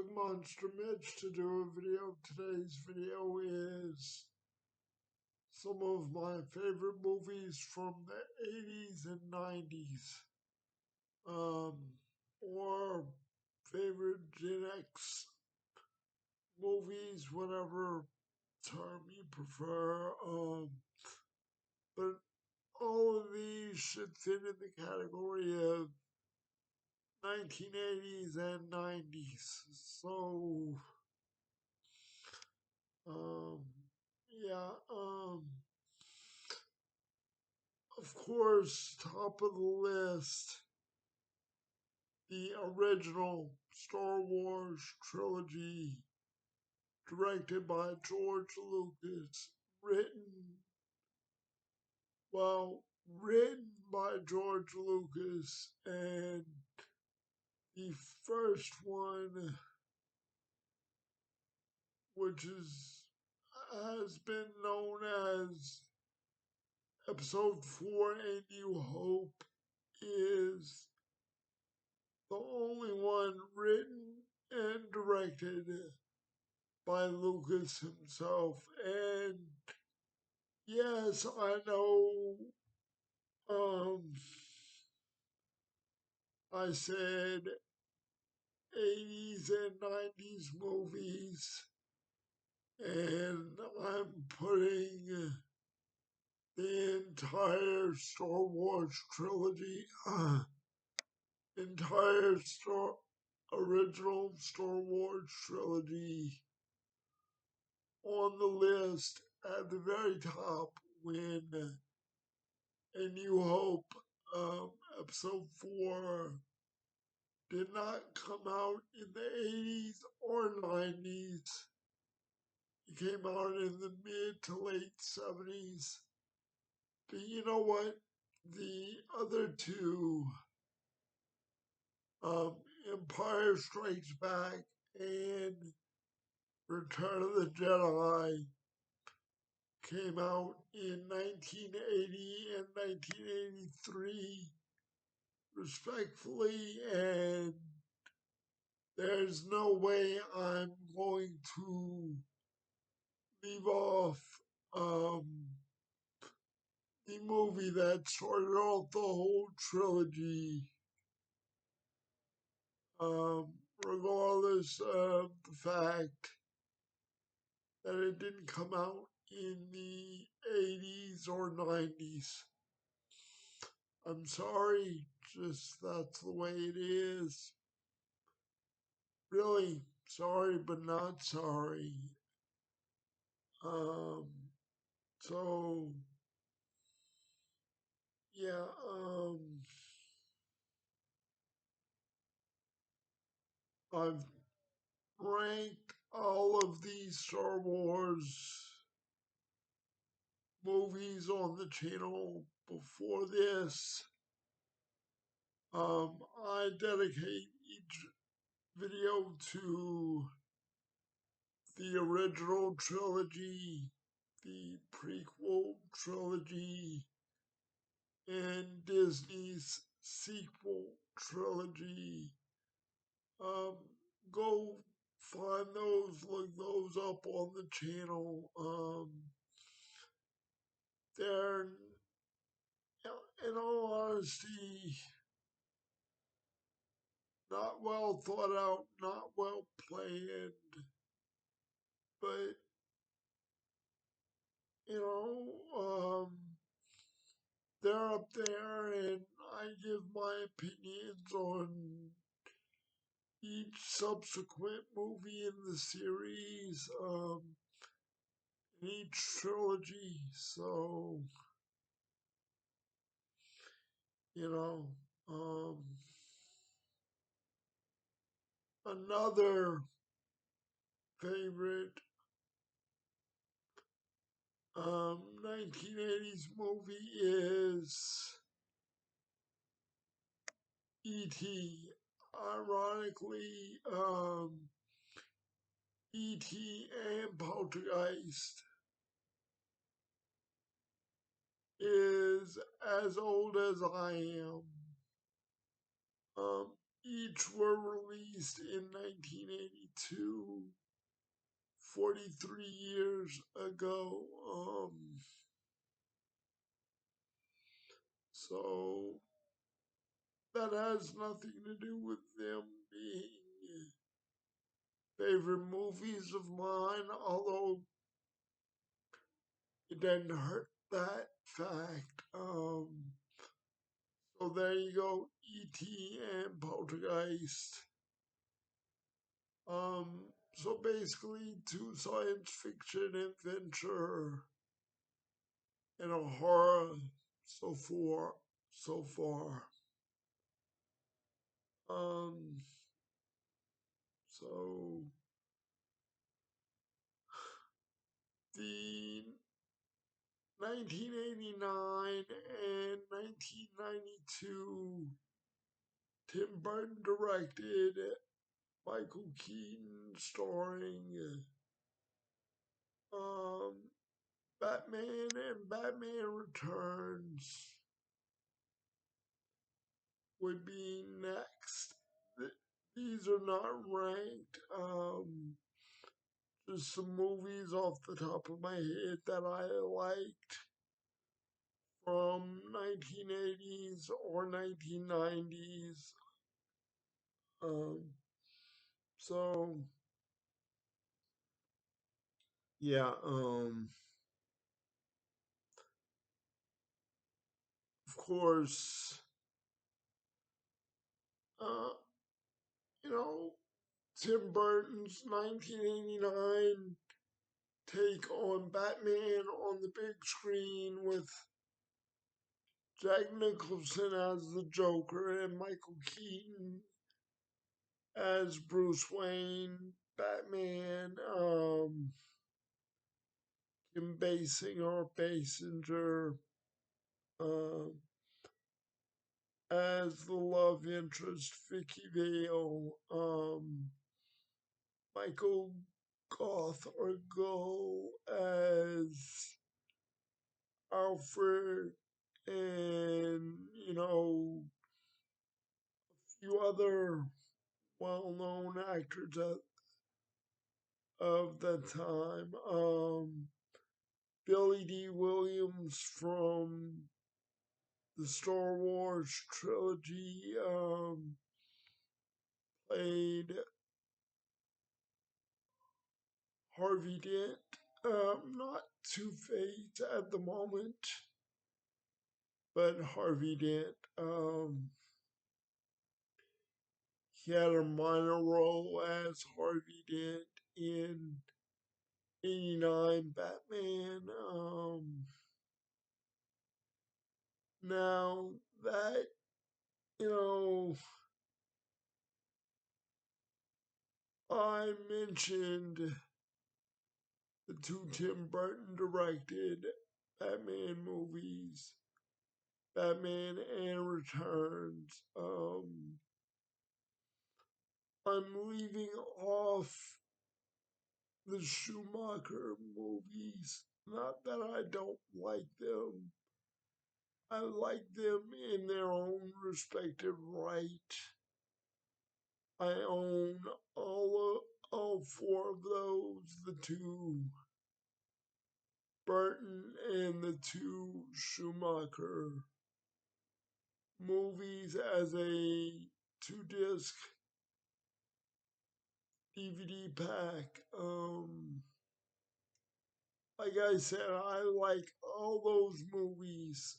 Big Monster Mitch to do a video. Today's video is some of my favorite movies from the 80s and 90s. Um, or favorite Gen X movies, whatever term you prefer. But all of these should fit in the category of 1980s and 90s. So, um, yeah, of course, top of the list, the original Star Wars trilogy, directed by George Lucas, written, well, written by George Lucas, and the first one, which has been known as Episode 4 A New Hope, is the only one written and directed by Lucas himself. And yes, I know I said 80s and 90s movies, and I'm putting the entire Star Wars trilogy, original Star Wars trilogy on the list at the very top when A New Hope, episode 4 did not come out in the 80s or 90s. It came out in the mid to late 70s. But you know what? The other two, Empire Strikes Back and Return of the Jedi, came out in 1980 and 1983, respectfully, and there's no way I'm going to leave off the movie that started off the whole trilogy, regardless of the fact that it didn't come out in the 80s or 90s. I'm sorry, just that's the way it is. Really sorry, but not sorry. Um, so yeah, I've ranked all of these Star Wars movies on the channel before this. I dedicate each video to the original trilogy, the prequel trilogy, and Disney's sequel trilogy. Um, Go find those, look those up on the channel. They're, in all honesty, not well thought out, not well planned, but you know, they're up there, and I give my opinions on each subsequent movie in the series, in each trilogy. So, you know, another favorite 1980s movie is E.T. Ironically, E.T. and Poltergeist is as old as I am. each were released in 1982, 43 years ago. So that has nothing to do with them being favorite movies of mine, although it doesn't hurt that fact. So there you go, E.T. and Poltergeist. So basically, two science fiction adventure and a horror so far. So far. Um, so the 1989 and 1992 Tim Burton directed, Michael Keaton starring, um, Batman and Batman Returns would be next. These are not ranked. Just some movies off the top of my head that I liked from 1980s or 1990s. Um, so yeah, of course, uh, you know, Tim Burton's 1989 take on Batman on the big screen with Jack Nicholson as the Joker and Michael Keaton as Bruce Wayne, Batman, Kim Basinger, um, as the love interest, Vicky Vale, Michael Goth or Go as Alfred, and a few other well-known actors of the time. Billy D. Williams from the Star Wars trilogy played Harvey Dent. Not Two-Face at the moment, but Harvey Dent. He had a minor role as Harvey Dent in '89 Batman. Now that, you know, I mentioned the two Tim Burton directed Batman movies, Batman and Returns. I'm leaving off the Schumacher movies. Not that I don't like them. I like them in their own respective right. I own all four of those, the two Burton and the two Schumacher movies as a 2 disc DVD pack. Like I said, I like all those movies.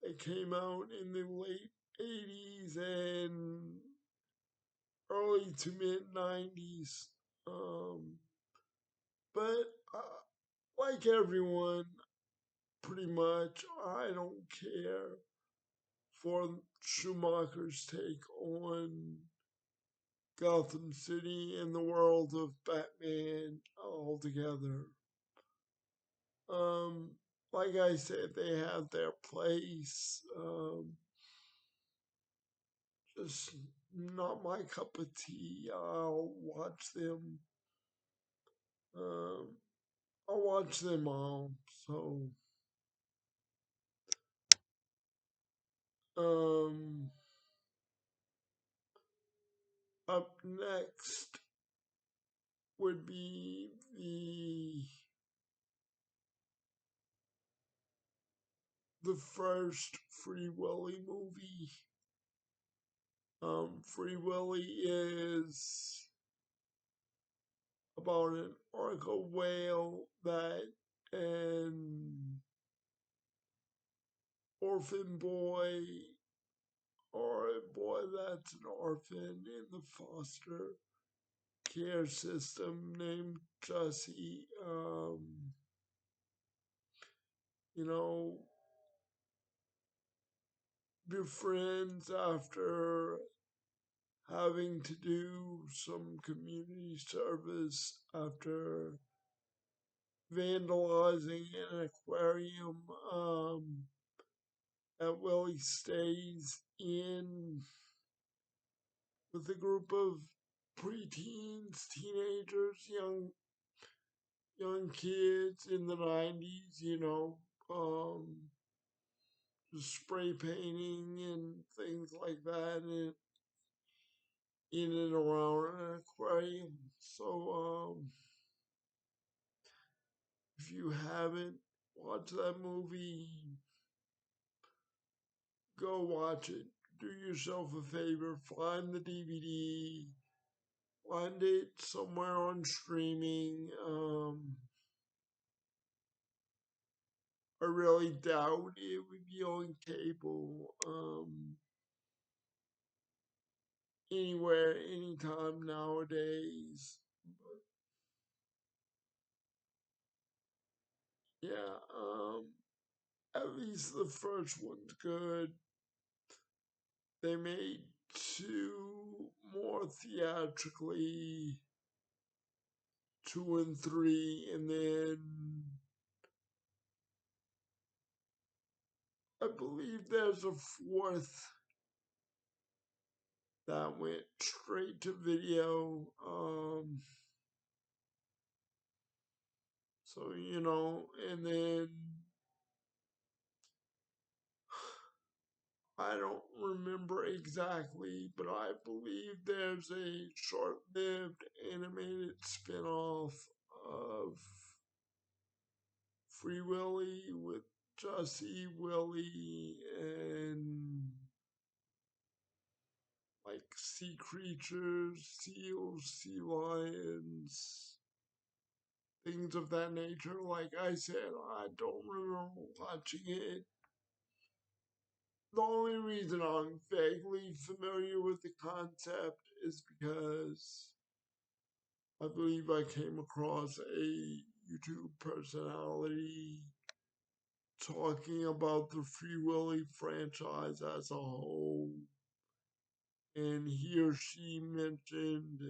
They came out in the late 80s and early to mid 90s. Um, but like everyone, pretty much, I don't care for Schumacher's take on Gotham City and the world of Batman altogether. Um, like I said, they have their place. Just not my cup of tea. Um, I'll watch them all. So, um, Up next would be the first Free Willy movie. Free Willy is about an orca whale that an orphan boy, or a boy that's an orphan in the foster care system named Jesse, you know, befriends after having to do some community service after vandalizing an aquarium that Willie stays in with a group of preteens, teenagers, young kids in the 90s, just spray painting and things like that in and around an aquarium. So if you haven't watched that movie, go watch it. Do yourself a favor, find the DVD, find it somewhere on streaming. I really doubt it would be on cable anywhere, anytime nowadays. But yeah, at least the first one's good. They made two more theatrically, two and three, and then I believe there's a fourth that went straight to video. So, and then I don't remember exactly, but I believe there's a short lived animated spin off of Free Willy with Jesse, Willie, and like sea creatures, seals, sea lions, things of that nature. Like I said, I don't remember watching it. The only reason I'm vaguely familiar with the concept is because I believe I came across a YouTube personality talking about the Free Willy franchise as a whole, and he or she mentioned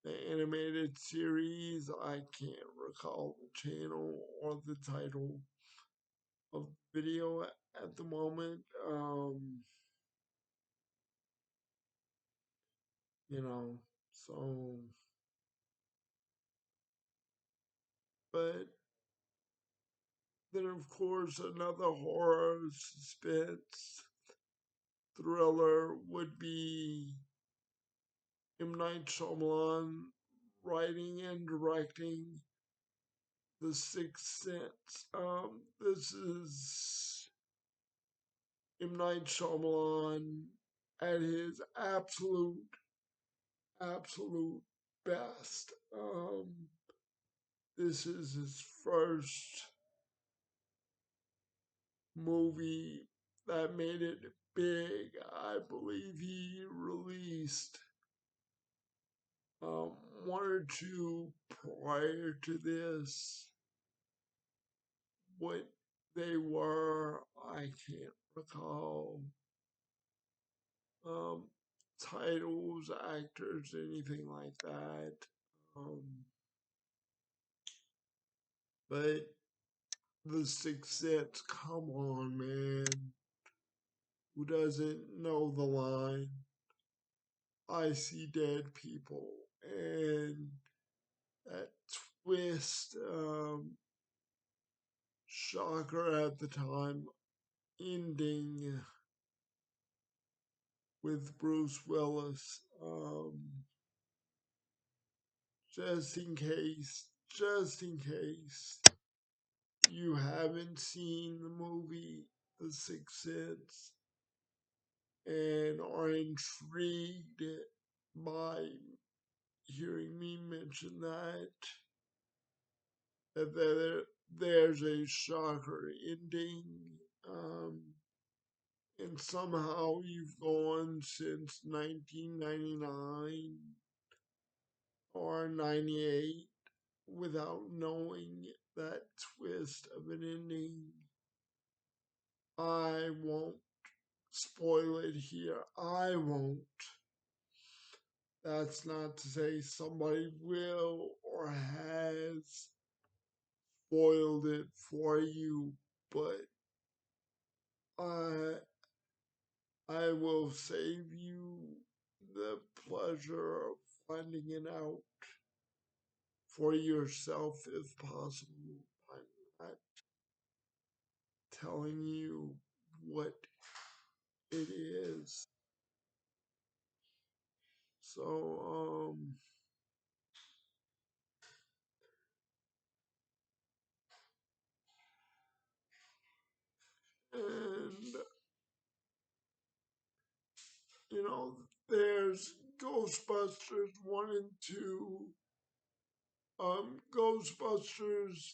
the animated series. I can't recall the channel or the title of the video at the moment. You know, so, but then of course another horror suspense thriller would be M. Night Shyamalan writing and directing The Sixth Sense. This is M. Night Shyamalan at his absolute best. This is his first movie that made it big. I believe he released um, one or two prior to this. What they were, I can't recall. Um, Titles, actors, anything like that. Um, but The Sixth Sense, come on, man. Who doesn't know the line? I see dead people. And that twist, shocker at the time, ending with Bruce Willis. Just in case you haven't seen the movie The Sixth Sense and are intrigued by hearing me mention that there's a shocker ending, um, and somehow you've gone since 1999 or 98 without knowing that twist of an ending. I won't spoil it here. I won't. That's not to say somebody will or has spoiled it for you, but I I will save you the pleasure of finding it out for yourself if possible. I'm not telling you what it is. So, and you know, there's Ghostbusters 1 and 2. Ghostbusters,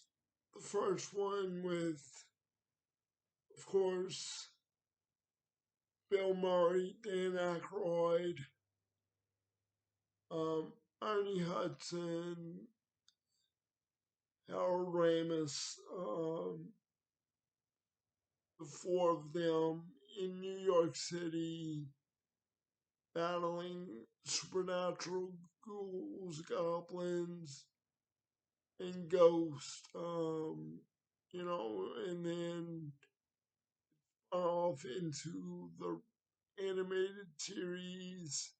the first one with, of course, Bill Murray, Dan Aykroyd, um, Ernie Hudson, Harold Ramis, the four of them in New York City battling supernatural ghouls, goblins, and ghosts, and then off into the animated series,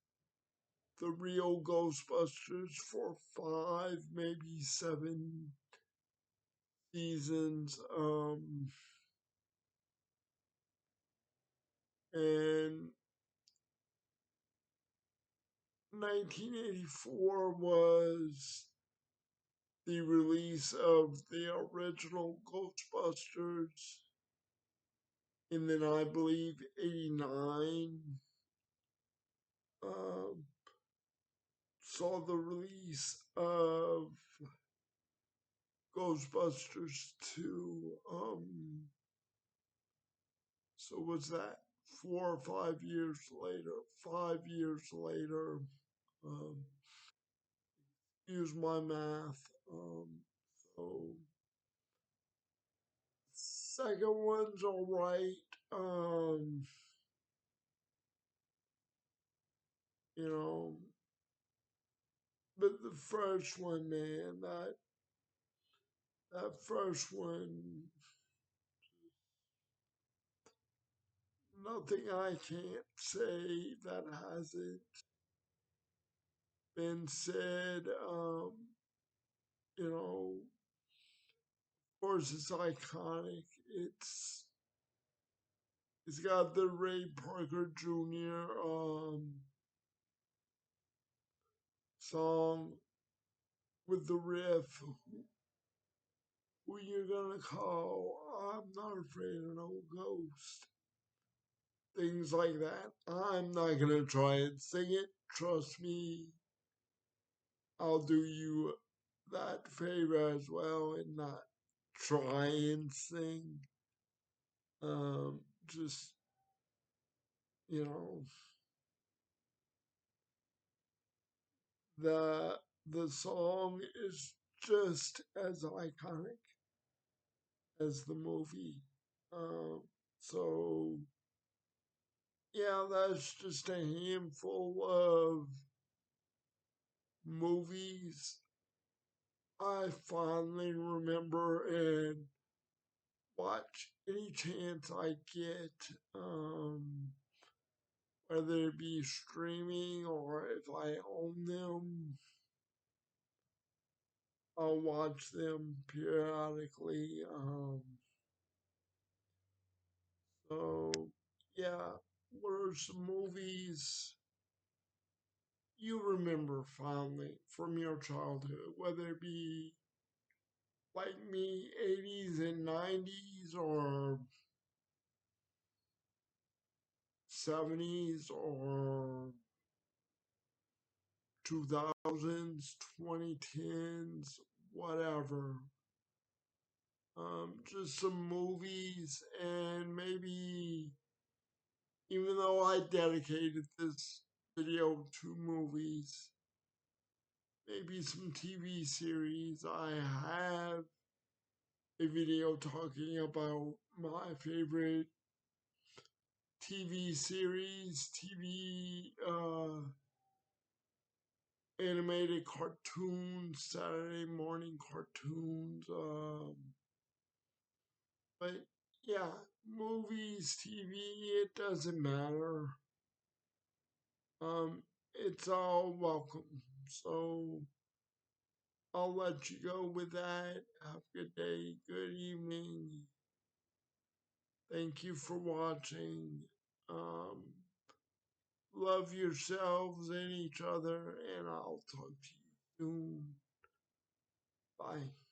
The Real Ghostbusters, for 5, maybe 7 seasons. And 1984 was the release of the original Ghostbusters. And then I believe 89 um, saw the release of Ghostbusters 2. So was that 4 or 5 years later? 5 years later. Um, use my math. So second one's all right. Um, you know, but the first one, man, that first one, nothing I can't say that hasn't been said. You know, of course, it's iconic. It's got the Ray Parker Jr. Song with the riff. Who you gonna call? I'm not afraid of no ghost. Things like that. I'm not gonna try and sing it. Trust me, I'll do you that favor as well and not try and sing. Just, you know, the the song is just as iconic as the movie. Um, so yeah, that's just a handful of movies I fondly remember and watch any chance I get, whether it be streaming or if I own them, I'll watch them periodically. So, yeah, what are some movies you remember fondly from your childhood, whether it be like me, 80s and 90s, or 70s, or 2000s, 2010s, whatever. Just some movies, and maybe, even though I dedicated this video to movies, maybe some TV series. I have a video talking about my favorite TV series, TV animated cartoons, Saturday morning cartoons. But yeah, movies, TV, it doesn't matter. It's all welcome. So I'll let you go with that. Have a good day, good evening. Thank you for watching. Um, love yourselves and each other, and I'll talk to you soon. Bye.